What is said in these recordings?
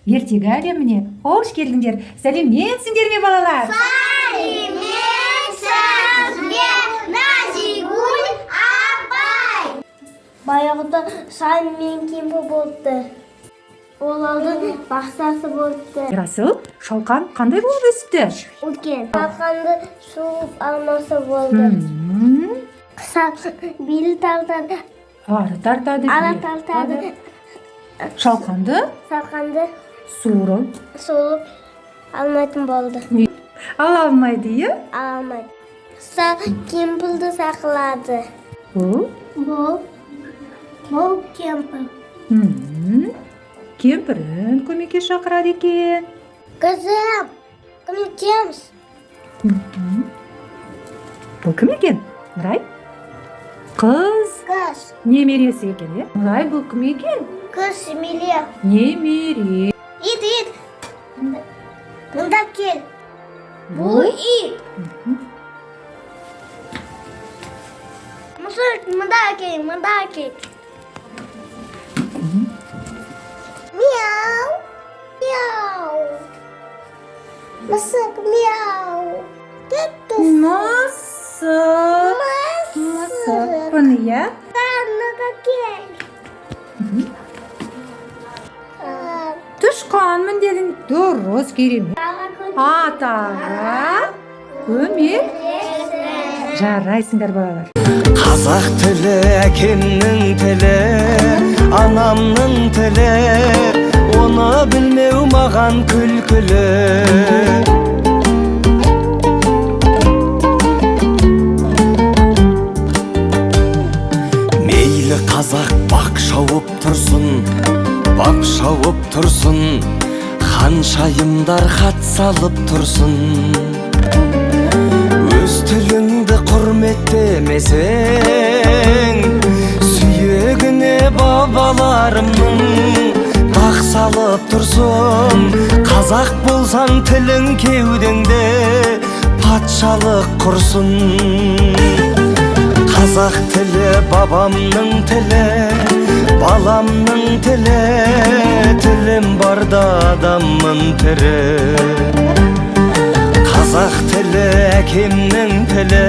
ертегі әлеміне қош келдіңдер. Сәлеметсіңдер ме балалар? Сәлеметсізбе, Назигүл апай. Баяғыда Шалқан мен кемпір болыпты. Олардың бақсасы болыпты. Расыл, Шалқан қандай болып өсті? Үлкен. Шалқанды суып алмасы болды. Қыса белі тартады. Ары тартады. Ара тартады. Шалқанды суырып алмайтын болды. Ала алмайды, е? Алмайды. Қыса кемпірді сақылады. Бұл кемпір. Кемпірін көмекке шақырады екен. Қызым, көмектеміз. Бұл кім екен? Нұрай? Қыз. Немересі екен, е? Нұрай, бұл кім екен? Қыз немере. Немере. Ит. Мұнда кел. Бұл ит. Мұсыр, мұнда кел. Мяу. Мысық, мяу. Мысық. Бұны, е? Мұнда кел. Тышқанмын дедің. Дұрыс, керемет. Атаға көмек. Жарайсыңдар балалар. Қазақ тілі әкемнің тілі, анамның тілі, оны білмеу маған күлкілі. Мейлі қазақ бақ шауып тұрсын, ханшайымдар хат салып тұрсын. Өз тіліңді құрметтемесең, сүйегіне бабаларымның бақ салып тұрсын. Қазақ болсаң тілің кеудеңде патшалық құрсын. Қазақ тілі бабамның тілі, баламның тілі, тілім барда адаммын тірі. Қазақ тілі әкемнің тілі,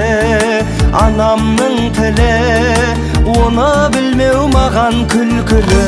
анамның тілі, оны білмеу маған күлкілі.